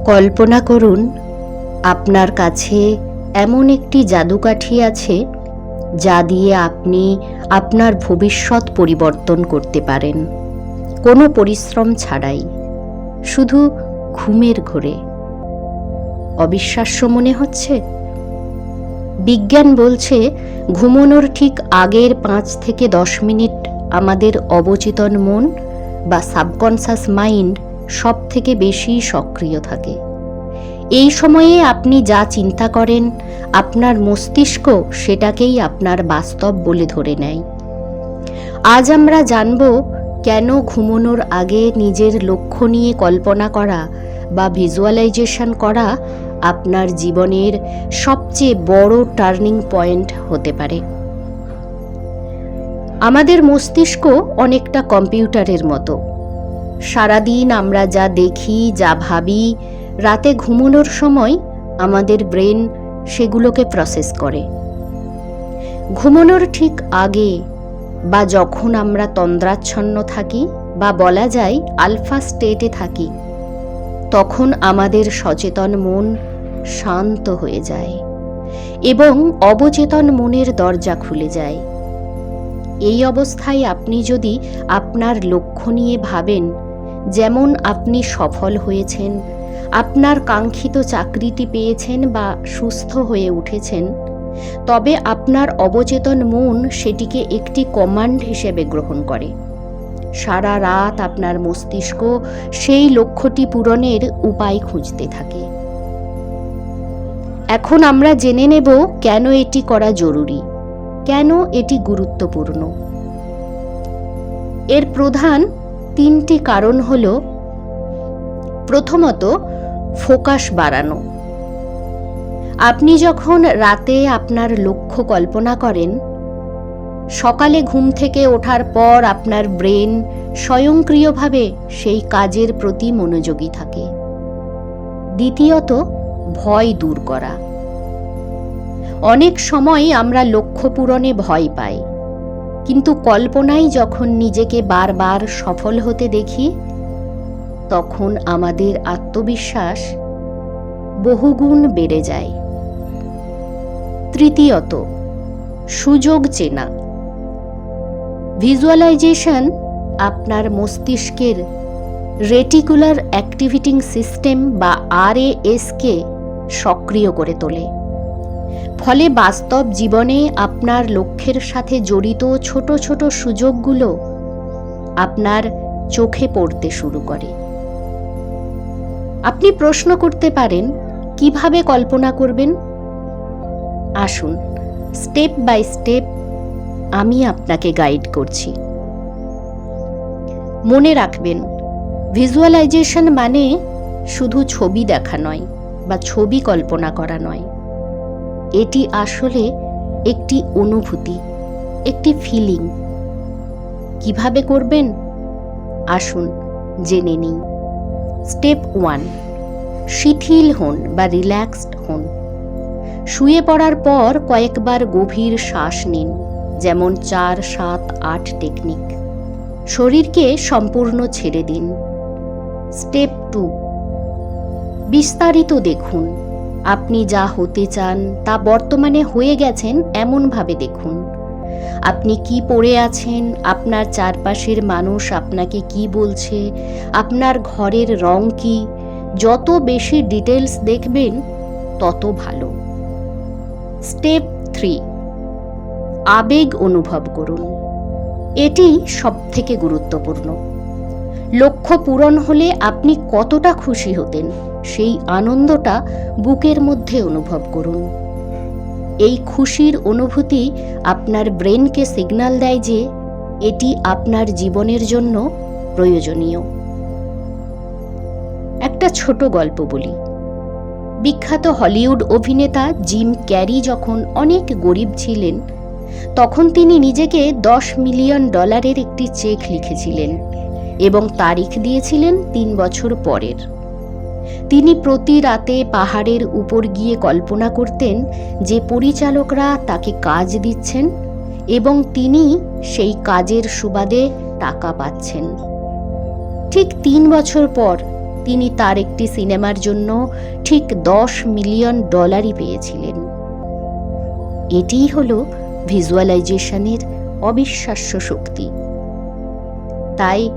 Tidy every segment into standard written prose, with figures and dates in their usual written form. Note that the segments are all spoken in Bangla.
কল্পনা করুন আপনার কাছে এমন একটি জাদুকাঠি আছে যা দিয়ে আপনি আপনার ভবিষ্যৎ পরিবর্তন করতে পারেন, কোনো পরিশ্রম ছাড়াই, শুধু ঘুমের ঘোরে। অবিশ্বাস্য মনে হচ্ছে? বিজ্ঞান বলছে ঘুমানোর ঠিক আগের 5 থেকে 10 মিনিট আমাদের অবচেতন মন বা সাবকনশাস মাইন্ড সব থেকে বেশি সক্রিয় থাকে। এই সময়ে আপনি যা চিন্তা করেন, আপনার মস্তিষ্ক সেটাকেই আপনার বাস্তব বলে ধরে নেয়। আজ আমরা জানব কেন ঘুমানোর আগে নিজের লক্ষ্য নিয়ে কল্পনা করা বা ভিজুয়ালাইজেশন করা আপনার জীবনের সবচেয়ে বড় টার্নিং পয়েন্ট হতে পারে। আমাদের মস্তিষ্ক অনেকটা কম্পিউটারের মতো। সারাদিন আমরা যা দেখি, যা ভাবি, রাতে ঘুমানোর সময় আমাদের ব্রেন সেগুলোকে প্রসেস করে। ঘুমানোর ঠিক আগে বা যখন আমরা তন্দ্রাচ্ছন্ন থাকি বা বলা যায় আলফা স্টেটে থাকি, তখন আমাদের সচেতন মন শান্ত হয়ে যায় এবং অবচেতন মনের দরজা খুলে যায়। এই অবস্থায় আপনি যদি আপনার লক্ষ্য নিয়ে ভাবেন, যেমন আপনি সফল হয়েছেন, আপনার কাঙ্ক্ষিত চাকরিটি পেয়েছেন বা সুস্থ হয়ে উঠেছেন, তবে আপনার অবচেতন মন সেটিকে একটি কমান্ড হিসেবে গ্রহণ করে। সারা রাত আপনার মস্তিষ্ক সেই লক্ষ্যটি পূরণের উপায় খুঁজতে থাকে। এখন আমরা জেনে নেব কেন এটি করা জরুরি, কেন এটি গুরুত্বপূর্ণ। এর প্রধান 3টি কারণ হল: প্রথমত, ফোকাস বাড়ানো। আপনি যখন রাতে আপনার লক্ষ্য কল্পনা করেন, সকালে ঘুম থেকে ওঠার পর আপনার ব্রেন স্বয়ংক্রিয়ভাবে সেই কাজের প্রতি মনোযোগী থাকে। দ্বিতীয়ত, ভয় দূর করা। অনেক সময় আমরা লক্ষ্য পূরণে ভয় পাই, কিন্তু কল্পনায় যখন নিজেকে বারবার সফল হতে দেখি, তখন আমাদের আত্মবিশ্বাস বহুগুণ বেড়ে যায়। তৃতীয়ত, সুযোগ চেনা। ভিজুয়ালাইজেশন আপনার মস্তিষ্কের রেটিকুলার অ্যাক্টিভেটিং সিস্টেম বা RAS কে সক্রিয় করে তোলে। ফলে বাস্তব জীবনে আপনার লক্ষ্যের সাথে জড়িত ছোট ছোট সুযোগগুলো আপনার চোখে পড়তে শুরু করে। আপনি প্রশ্ন করতে পারেন, কিভাবে কল্পনা করবেন? আসুন, স্টেপ বাই স্টেপ আমি আপনাকে গাইড করছি। মনে রাখবেন, ভিজুয়ালাইজেশন মানে শুধু ছবি দেখা নয় বা ছবি কল্পনা করা নয়। এটি আসলে একটি অনুভূতি, একটি ফিলিং। কিভাবে করবেন? আসুন জেনে নিই। স্টেপ 1, শিথিল হন বা রিল্যাক্সড হন। শুয়ে পড়ার পর কয়েকবার গভীর শ্বাস নিন, যেমন 4-7-8 টেকনিক। শরীরকে সম্পূর্ণ ছেড়ে দিন। স্টেপ 2, বিস্তারিত দেখুন। আপনি যা হতে চান তা বর্তমানে হয়ে গেছেন এমনভাবে দেখুন। আপনি কি পড়ে আছেন, আপনার চারপাশের মানুষ আপনাকে কি বলছে, আপনার ঘরের রং কি। যত বেশি ডিটেলস দেখবেন তত ভালো। স্টেপ 3, আবেগ অনুভব করুন। এটি সবথেকে গুরুত্বপূর্ণ। লক্ষ্য পূরণ হলে আপনি কতটা খুশি হতেন, সেই আনন্দটা বুকের মধ্যে অনুভব করুন। এই খুশির অনুভূতি আপনার ব্রেনকে সিগন্যাল দেয় যে এটি আপনার জীবনের জন্য প্রয়োজনীয়। একটা ছোট গল্প বলি। বিখ্যাত হলিউড অভিনেতা জিম ক্যারি যখন অনেক গরিব ছিলেন, তখন তিনি নিজেকে $10 মিলিয়ন একটি চেক লিখেছিলেন এবং তারিখ দিয়েছিলেন 3 বছর পরের। তিনি প্রতি রাতে পাহাড়ের উপর গিয়ে কল্পনা করতেন যে পরিচালকরা তাকে কাজ দিচ্ছেন এবং তিনি সেই কাজের সুবাদে টাকা পাচ্ছেন। ঠিক 3 বছর পর তিনি তার একটি সিনেমার জন্য ঠিক $10 মিলিয়ন পেয়েছিলেন। এটিই হলো ভিজুয়ালাইজেশনের অবিশ্বাস্য শক্তি। তাই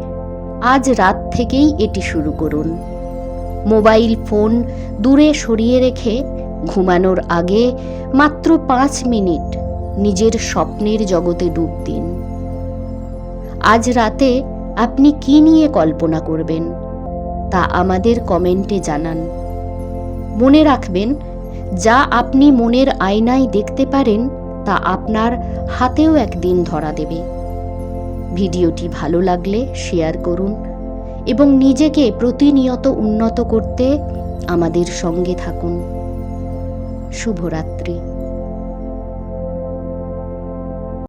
আজ রাত থেকেই এটি শুরু করুন। মোবাইল ফোন দূরে সরিয়ে রেখে ঘুমানোর আগে মাত্র 5 মিনিট নিজের স্বপ্নের জগতে ডুব দিন। আজ রাতে আপনি কি নিয়ে কল্পনা করবেন তা আমাদের কমেন্টে জানান। মনে রাখবেন, যা আপনি মনের আয়নায় দেখতে পারেন তা আপনার হাতেও একদিন ধরা দেবে। ভিডিওটি ভালো লাগলে শেয়ার করুন এবং নিজেকে প্রতিনিয়ত উন্নত করতে আমাদের সঙ্গে থাকুন। শুভরাত্রি।